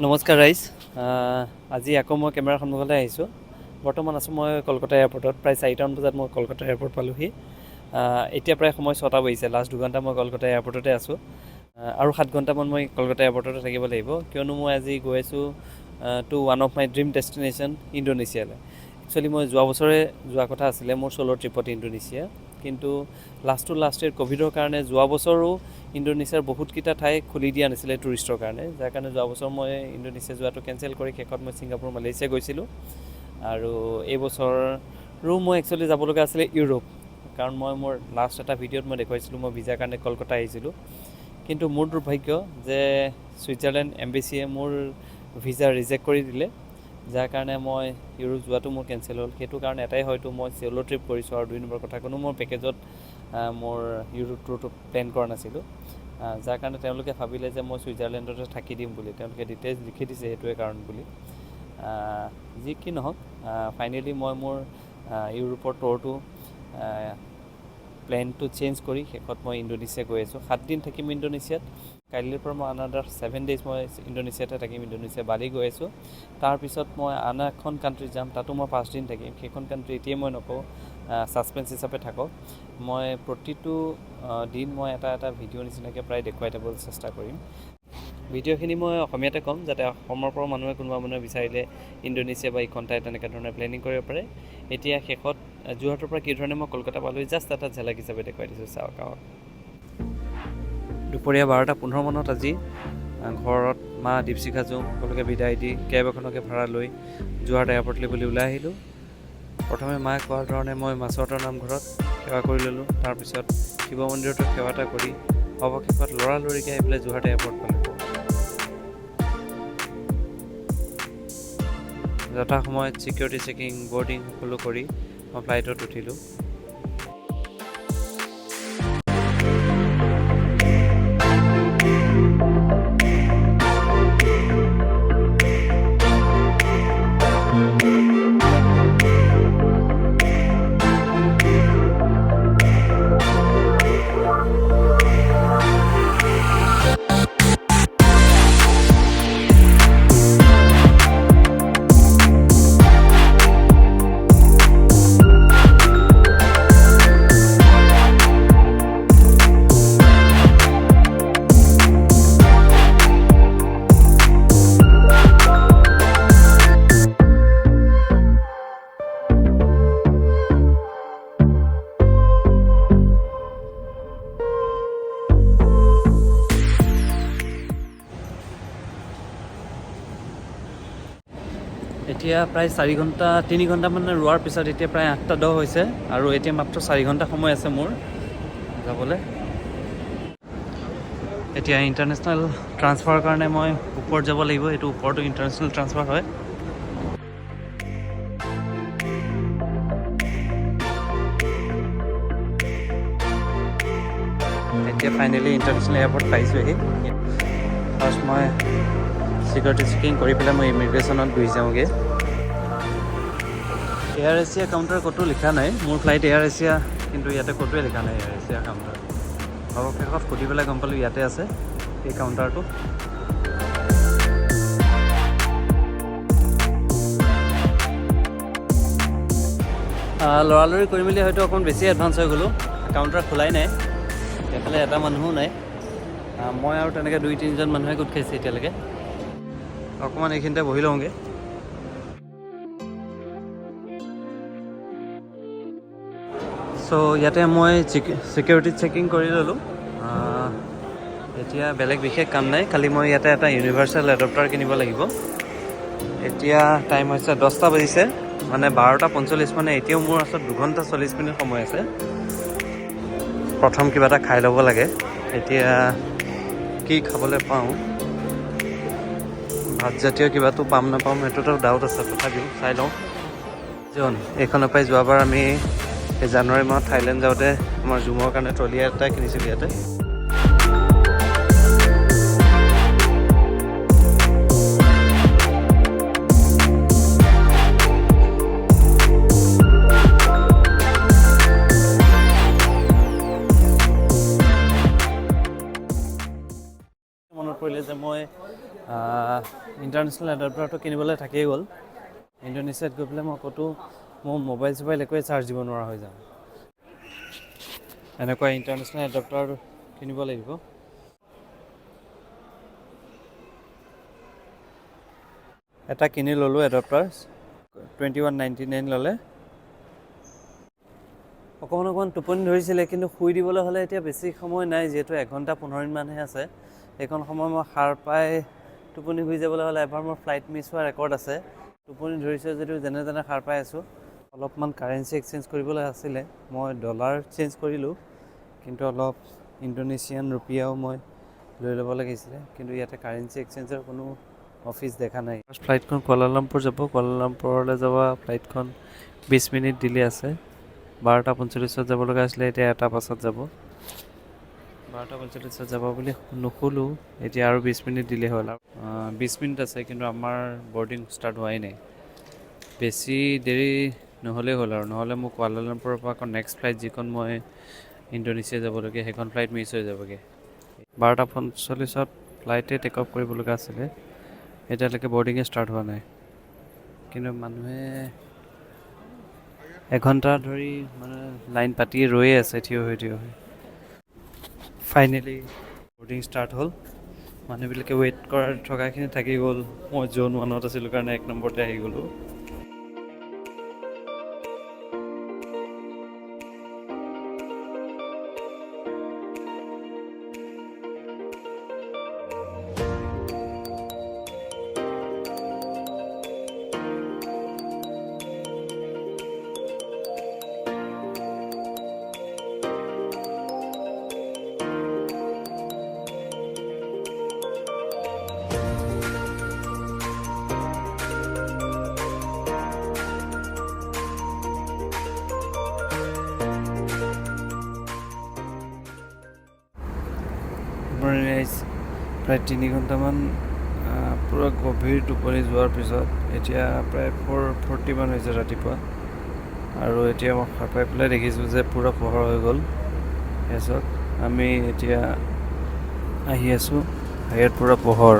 নমস্কাৰ ৰাইজ, আজি আকৌ মই কেমেৰাৰ সন্মুখলৈ আহিছোঁ। বৰ্তমান আছোঁ মই কলকাতা এয়াৰপৰ্টত। প্ৰায় 4টামান বজাত মই কলকাতা এয়াৰপৰ্ট পালোহি। এতিয়া প্ৰায় সময় 6টা বাজিছে। লাষ্ট 2 ঘণ্টা মই কলকাতা এয়াৰপৰ্টতে আছোঁ। আৰু 7 ঘণ্টামান মই কলকাতা এয়াৰপৰ্টতে থাকিব লাগিব, কিয়নো মই আজি গৈ আছোঁ to one of my dream destination ইণ্ডোনেছিয়ালৈ। একচুৱেলি মই যোৱা বছৰে যোৱা কথা আছিলে মোৰ চ'ল' ট্ৰিপত ইণ্ডোনেছিয়া, কিন্তু লাষ্ট ইয়েৰ ক'ভিডৰ কাৰণে যোৱা বছৰো ইণ্ডোনেছিয়াৰ বহুতকেইটা ঠাই খুলি দিয়া নাছিলে টুৰিষ্টৰ কাৰণে, যাৰ কাৰণে যোৱা বছৰ মই ইণ্ডোনেছিয়া যোৱাটো কেঞ্চেল কৰি শেষত মই ছিংগাপুৰ মালয়েছিয়া গৈছিলোঁ। আৰু এই বছৰো মই একচুৱেলি যাব লগা আছিলে ইউৰোপ, কাৰণ মই মোৰ লাষ্ট এটা ভিডিঅ'ত মই দেখুৱাইছিলোঁ মই ভিজাৰ কাৰণে কলকাতা আহিছিলোঁ। কিন্তু মোৰ দুৰ্ভাগ্য যে ছুইজাৰলেণ্ড এম্বেচিয়ে মোৰ ভিজা ৰিজেক্ট কৰি দিলে, যাৰ কাৰণে মই ইউৰোপ যোৱাটো মোৰ কেঞ্চেল হ'ল। সেইটো কাৰণে এটাই হয়তো মই চ'ল' ট্ৰিপ কৰিছোঁ, আৰু 2 নম্বৰ কথা কোনো মোৰ পেকেজত মোৰ ইউৰোপ টুৰটো প্লেন কৰা নাছিলোঁ, যাৰ কাৰণে তেওঁলোকে ভাবিলে যে মই ছুইজাৰলেণ্ডতে থাকি দিম বুলি। তেওঁলোকে ডিটেইলছ লিখি দিছে, সেইটোৱে কাৰণ বুলি। যি কি নহওক, ফাইনেলি মই মোৰ ইউৰোপৰ টুৰটো প্লেনটো চেঞ্জ কৰি শেষত মই ইণ্ডোনেছিয়া গৈ আছোঁ। 7 দিন থাকিম ইণ্ডোনেছিয়াত। কাইলৈৰ পৰা মই আনাদাৰ 7 ডেইজ মই ইণ্ডোনেছিয়াতে থাকিম। ইণ্ডোনেছিয়া বালি গৈ আছোঁ। তাৰপিছত মই আন এখন কাণ্ট্ৰি যাম, তাতো মই 5 দিন থাকিম। সেইখন কাণ্ট্ৰি এতিয়াই মই নকওঁ, ছাছপেন্স হিচাপে থাকক। মই প্ৰতিটো দিন মই এটা ভিডিঅ' নিচিনাকৈ প্ৰায় দেখুৱাই যাবলৈ চেষ্টা কৰিম। ভিডিঅ'খিনি মই অসমীয়াতে ক'ম, যাতে অসমৰ পৰা কোনোবা মানুহে বিচাৰিলে ইণ্ডোনেছিয়া বা ইখন ঠাই তেনেকৈ ধৰণে প্লেনিং কৰিব পাৰে। এতিয়া শেষত যোৰহাটৰ পৰা কি ধৰণে মই কলকাতা পালোঁ জাষ্ট এটা ঝলক হিচাপে দেখুৱাই দিছোঁ, চাওক। দুপৰীয়া 12:15 মানত আজি ঘৰত মা দীপশিখা জোঁ সকলোকে বিদায় দি কেব এখনকে ভাড়া লৈ যোৰহাট এয়াৰপৰ্টলৈ বুলি ওলাই আহিলোঁ। প্ৰথমে মায়ে কোৱাৰ ধৰণে মই মাছৰতৰ নামঘৰত সেৱা কৰি ল'লোঁ। তাৰপিছত শিৱ মন্দিৰতো সেৱা এটা কৰি অৱশেষত লৰালৰিকৈ আহি পেলাই যোৰহাট এয়াৰপৰ্ট পালোঁ। যথাসময়ত ছিকিউৰিটি চেকিং, বৰ্ডিং সকলো কৰি মই ফ্লাইটত উঠিলোঁ। এতিয়া প্ৰায় 3 ঘণ্টামান ৰোৱাৰ পিছত এতিয়া প্ৰায় 8:10 হৈছে, আৰু এতিয়া মাত্ৰ 4 ঘণ্টা সময় আছে মোৰ যাবলৈ। এতিয়া ইণ্টাৰনেশ্যনেল ট্ৰান্সফাৰৰ কাৰণে মই ওপৰত যাব লাগিব। এইটো ওপৰতো ইণ্টাৰনেশ্যনেল ট্ৰান্সফাৰ হয়। এতিয়া ফাইনেলি ইণ্টাৰনেশ্যনেল এয়াৰপৰ্ট পাইছোঁহি। ফাৰ্ষ্ট মই ছিকিউৰিটি চেকিং কৰি পেলাই মই ইমিগ্ৰেশ্যনত গুচি যাওঁগৈ। এয়াৰ এছিয়া কাউণ্টাৰ ক'তো লিখা নাই। মোৰ ফ্লাইট এয়াৰ এছিয়া, কিন্তু ইয়াতে ক'তোৱে লিখা নাই এয়াৰ এছিয়া কাউণ্টাৰ। অৱশেষত সুধি পেলাই গম পালোঁ ইয়াতে আছে এই কাউণ্টাৰটো। লৰালৰি কৰি মেলি হয়তো অকণমান বেছি এডভান্স হৈ গ'লোঁ। কাউণ্টাৰ খোলাই নাই, এইফালে এটা মানুহো নাই। মই আৰু তেনেকৈ 2-3জন মানুহে গোট খাইছে এতিয়ালৈকে। অকণমান এইখিনিতে বহি লওঁগৈ। চ' ইয়াতে মই ছিকিউৰিটি চেকিং কৰি ল'লোঁ। এতিয়া বেলেগ বিশেষ কাম নাই, খালি মই ইয়াতে এটা ইউনিভাৰ্চেল এডপ্টাৰ কিনিব লাগিব। এতিয়া টাইম হৈছে 10টা বাজিছে, মানে 12:45, মানে এতিয়াও মোৰ ওচৰত 2 ঘণ্টা 40 মিনিট সময় আছে। প্ৰথম কিবা এটা খাই ল'ব লাগে। এতিয়া কি খাবলৈ পাওঁ, ভাতজাতীয় কিবাটো পাম নাপাম সেইটোতো ডাউট আছে, তথাপিও চাই লওঁ। এইখনৰ পৰাই যোৱাবাৰ আমি এই জানুৱাৰী মাহত থাইলেণ্ড যাওঁতে আমাৰ জুমৰ কাৰণে ট্ৰলি এটাই কিনিছিলোঁ ইয়াতে। মনত পৰিলে যে মই ইণ্টাৰনেশ্যনেল এডাপ্টাৰটো কিনিবলৈ থাকিয়ে গ'ল। ইণ্ডোনেছিয়াত গৈ পেলাই মই ক'তো মোৰ মোবাইল চোবাইল একোৱে চাৰ্জ দিব নোৱাৰা হৈ যাওঁ। এনেকুৱা ইণ্টাৰনেশ্যনেল এডাপ্টাৰ কিনিব লাগিব। এটা কিনি ল'লোঁ এডাপ্টাৰ, 2199 ল'লে। অকণমান টোপনি ধৰিছিলে, কিন্তু শুই দিবলৈ হ'লে এতিয়া বেছি সময় নাই, যিহেতু 1 ঘণ্টা 15 মিনিটমানহে আছে। সেইকণ সময় মই সাৰ পাই টোপনি শুই যাবলৈ হ'লে এবাৰ মোৰ ফ্লাইট মিছ হোৱা ৰেকৰ্ড আছে। টোপনি ধৰিছে যদিও যেনে তেনে সাৰ পাই আছোঁ। অলপমান কাৰেঞ্চি এক্সচেঞ্জ কৰিবলৈ আছিলে, মই ডলাৰ চেঞ্জ কৰিলোঁ, কিন্তু অলপ ইণ্ডোনেছিয়ান ৰুপিয়াও মই লৈ ল'ব লাগিছিলে, কিন্তু ইয়াতে কাৰেঞ্চি এক্সচেঞ্জৰ কোনো অফিচ দেখা নাই। ফ্লাইটখন কুৱালালামপুৰ যাব, কুৱালালামপুৰলৈ যাব ফ্লাইটখন 20 মিনিট দিলে আছে। 12:45 যাব লগা আছিলে, এতিয়া 1:00 পাছত যাব। 12:45 যাব বুলি নুশুলোঁ, এতিয়া আৰু 20 মিনিট দিলে হ'ল। 20 মিনিট আছে, কিন্তু আমাৰ বৰ্ডিং ষ্টাৰ্ট হোৱাই নাই। বেছি দেৰি নহ'লেই হ'ল আৰু, নহ'লে মোক কুৱালালামপুৰৰ পৰা আকৌ নেক্সট ফ্লাইট যিখন মই ইণ্ডোনেছিয়া যাবলগীয়া, সেইখন ফ্লাইট মিছ হৈ যাবগৈ। 12:45 ফ্লাইটে টেক অফ কৰিব লগা আছিলে, এতিয়ালৈকে বৰ্ডিঙে ষ্টাৰ্ট হোৱা নাই। কিন্তু মানুহে 1 ঘণ্টা ধৰি মানে লাইন পাতি ৰৈয়ে আছে, থিয় হৈ। ফাইনেলি বৰ্ডিং ষ্টাৰ্ট হ'ল। মানুহবিলাকে ৱেইট থকাখিনি থাকি গ'ল। মই জ'ন 1ত আছিলোঁ কাৰণে 1 নম্বৰতে আহি গ'লোঁ। প্ৰায় 3 ঘণ্টামান পূৰা গভীৰ টোপনি যোৱাৰ পিছত এতিয়া প্ৰায় 4:40 মান হৈছে ৰাতিপুৱা, আৰু এতিয়া মই সাৰ পাই পেলাই দেখিছোঁ যে পূৰা পোহৰ হৈ গ'ল। তাৰপিছত আমি এতিয়া আহি আছোঁ, ইয়াত পূৰা পোহৰ।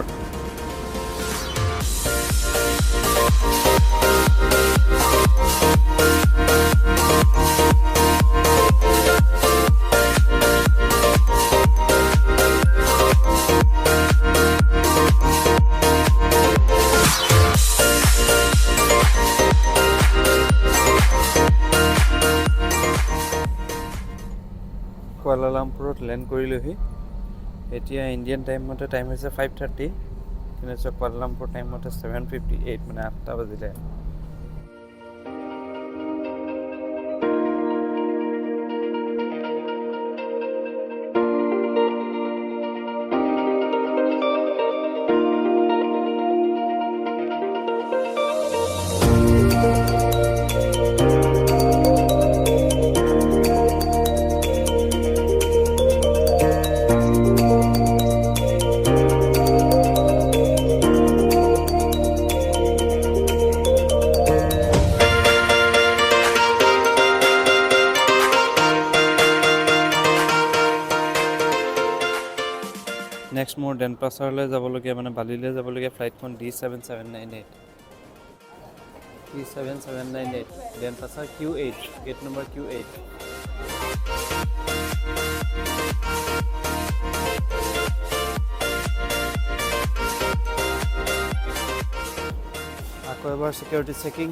কুৱালালামপুৰত লেণ্ড কৰিলোহি। এতিয়া ইণ্ডিয়ান টাইম মতে টাইম হৈছে 5:30, কিন্তু কুৱালালামপুৰ টাইম মতে 7:58, মানে 8টা বাজিলে। নেক্সট মোৰ ডেনপাচাৰলৈ যাবলগীয়া, মানে বালিলৈ যাবলগীয়া ফ্লাইটখন D7798। ডেনপাচাৰ Q8, gate number Q8। আকৌ এবাৰ চিকিউৰিটি চেকিং।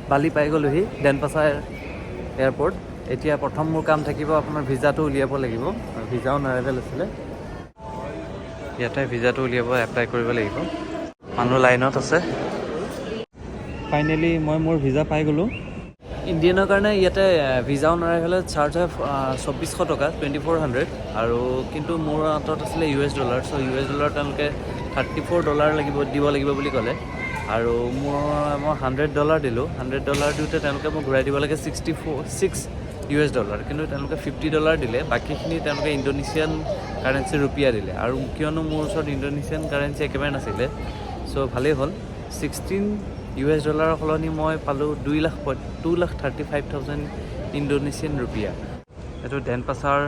বালি পাই গ'লোহি ডেনপাছা এয়াৰপৰ্ট। এতিয়া প্ৰথম মোৰ কাম থাকিব আপোনাৰ ভিজাটো উলিয়াব লাগিব। ভিজাও নাৰাইভেল আছিলে, ইয়াতে ভিজাটো উলিয়াব এপ্লাই কৰিব লাগিব। মানুহ লাইনত আছে। ফাইনেলি মই মোৰ ভিজা পাই গ'লোঁ। ইণ্ডিয়ানৰ কাৰণে ইয়াতে ভিজা অন এৰাইভেলত চাৰ্জ হয় 2400 টকা, 2400। আৰু কিন্তু মোৰ হাতত আছিলে US ডলাৰ। চ' US ডলাৰ তেওঁলোকে $34 দিব লাগিব বুলি ক'লে। আৰু মই $100 দিলোঁ। $100 দিওঁতে তেওঁলোকে মোক ঘূৰাই দিব লাগে $6 US ডলাৰ। কিন্তু তেওঁলোকে $50 দিলে। বাকীখিনি তেওঁলোকে ইণ্ডোনেছিয়ান কাৰেঞ্চি ৰুপিয়া দিলে। আৰু কিয়নো মোৰ ওচৰত ইণ্ডোনেছিয়ান কাৰেঞ্চি একেবাৰে নাছিলে, চ' ভালেই হ'ল। 16 US ডলাৰৰ সলনি মই পালোঁ 2,35,000 ইণ্ডোনেছিয়ান ৰুপিয়া। এইটো ডেনপাছাৰ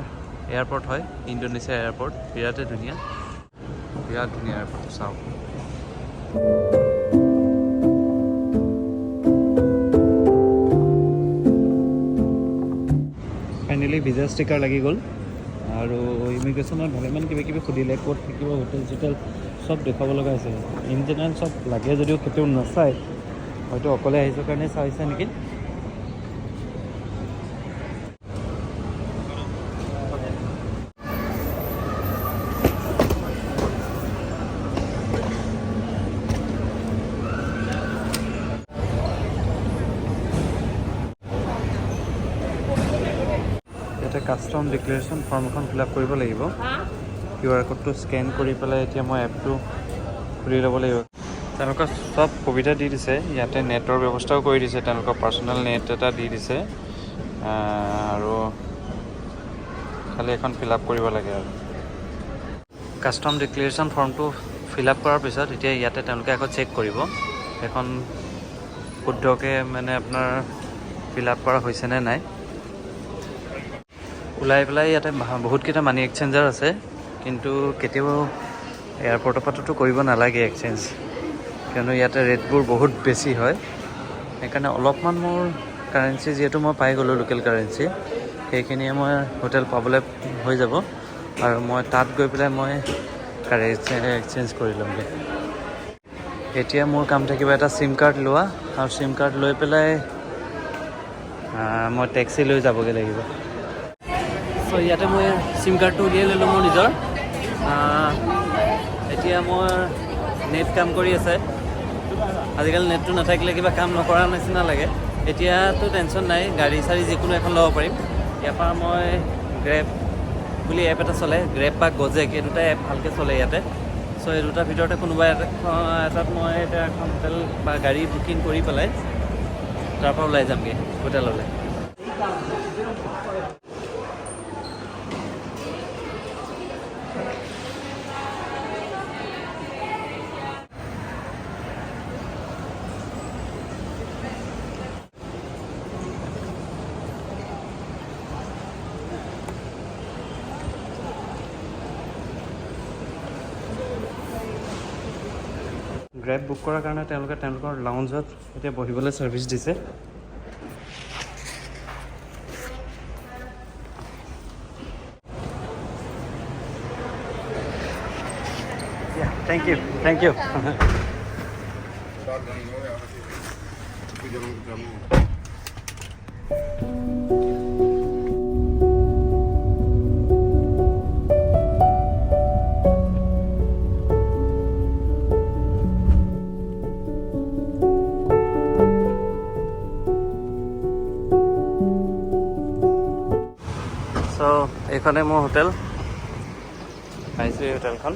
এয়াৰপৰ্ট হয়, ইণ্ডোনেছিয়া এয়াৰপৰ্ট। বিৰাটেই ধুনীয়া, বিৰাট ধুনীয়া এয়াৰপৰ্ট। চাওক, ফাইনেলি ভিজা ষ্টিকাৰ লাগি গ'ল। আৰু ইমিগ্ৰেশ্যনত ভালেমান কিবাকিবি সুধিলে, ক'ত থাকিব, হোটেল চোটেল চব দেখুৱাব লগা হৈছে। ইন জেনেৰেল চব লাগে যদিও কেতিয়াও নাচায়, হয়তো অকলে আহিছোঁ কাৰণে চাইছে নেকি। ইয়াতে কাষ্টম ডিক্লেৰেশ্যন ফৰ্ম এখন ফিল আপ কৰিব লাগিব। QR কোডটো স্কেন কৰি পেলাই এতিয়া মই এপটো খুলি ল'ব লাগিব। তেওঁলোকে চব সুবিধা দি দিছে। ইয়াতে নেটৰ ব্যৱস্থাও কৰি দিছে, তেওঁলোকৰ পাৰ্চনেল নেট এটা দি দিছে। আৰু খালি এখন ফিল আপ কৰিব লাগে। আৰু কাষ্টম ডিক্লেৰেশ্যন ফৰ্মটো ফিল আপ কৰাৰ পিছত এতিয়া ইয়াতে তেওঁলোকে আকৌ চেক কৰিব এখন শুদ্ধকৈ মানে আপোনাৰ ফিল আপ কৰা হৈছেনে নাই। ওলাই পেলাই ইয়াতে বহুতকেইটা মানি এক্সচেঞ্জাৰ আছে, কিন্তু কেতিয়াও এয়াৰপৰ্টৰ পৰাতো কৰিব নালাগে এক্সচেঞ্জ, কিয়নো ইয়াতে ৰেটবোৰ বহুত বেছি হয়। সেইকাৰণে অলপমান মোৰ কাৰেঞ্চি যিহেতু মই পাই গ'লোঁ লোকেল কাৰেঞ্চি, সেইখিনিয়ে মই হোটেল পাবলৈ হৈ যাব। আৰু মই তাত গৈ পেলাই মই কাৰেঞ্চি এক্সচেঞ্জ কৰি ল'মগৈ। এতিয়া মোৰ কাম থাকিব এটা চিম কাৰ্ড লোৱা, আৰু চিম কাৰ্ড লৈ পেলাই মই টেক্সি লৈ যাবগৈ লাগিব। চ' ইয়াতে মই চিম কাৰ্ডটো উলিয়াই ল'লোঁ মোৰ নিজৰ। এতিয়া মোৰ নেট কাম কৰি আছে। আজিকালি নেটটো নাথাকিলে কিবা কাম নকৰা নিচিনা লাগে। এতিয়াতো টেনশ্যন নাই, গাড়ী চাড়ী যিকোনো এখন ল'ব পাৰিম। ইয়াৰ পৰা মই গ্ৰেব বুলি এপ এটা চলে, গ্ৰেব বা গজেক, এই দুটা এপ ভালকৈ চলে ইয়াতে। চ' এই দুটাৰ ভিতৰতে কোনোবা এটাত মই এতিয়া এখন হোটেল বা গাড়ী বুকিং কৰি পেলাই তাৰপৰা ওলাই যামগৈ হোটেললৈ। গ্ৰেব বুক কৰাৰ কাৰণে তেওঁলোকে তেওঁলোকৰ লাউঞ্জত এতিয়া বহিবলৈ ছাৰ্ভিচ দিছে। Thank U. চ' এইখনে মোৰ হোটেল, পাইছোঁ এই হোটেলখন।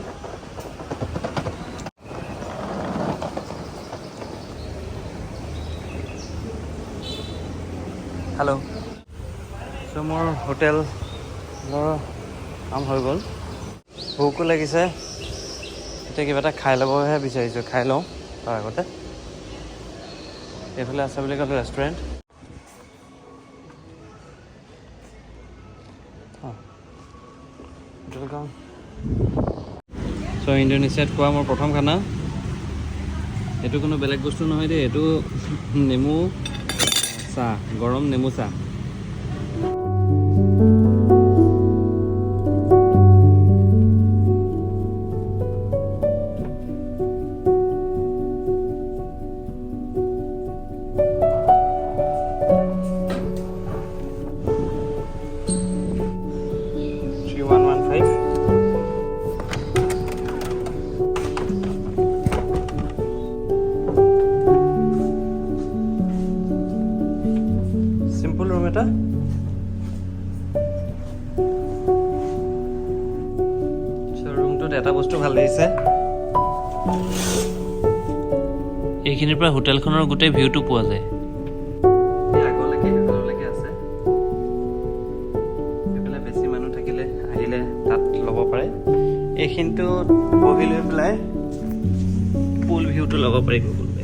হেল্ল'। চ' মোৰ হোটেলৰ কাম হৈ গ'ল। ভোকো লাগিছে, এতিয়া কিবা এটা খাই ল'বহে বিচাৰিছোঁ। খাই লওঁ তাৰ আগতে। এইফালে আছে বুলি ক'লোঁ ৰেষ্টুৰেণ্ট। চ' ইণ্ডোনেছিয়াত খোৱা মোৰ প্ৰথম খানা। এইটো কোনো বেলেগ বস্তু নহয় দেই, এইটো নেমু চাহ, গৰম নেমু চাহ। এটা। ৰুমটোত এটা বস্তু ভাল লাগিছে, এইখিনিৰ পৰা হোটেলখনৰ গোটেই ভিউটো পোৱা যায়। আগলৈকে সেইফাললৈকে আছে, সেইফালে বেছি মানুহ থাকিলে আহিলে তাত ল'ব পাৰে। এইখিনিতো বহি লৈ পেলাই পুল ভিউটো ল'ব পাৰি গুগল পে।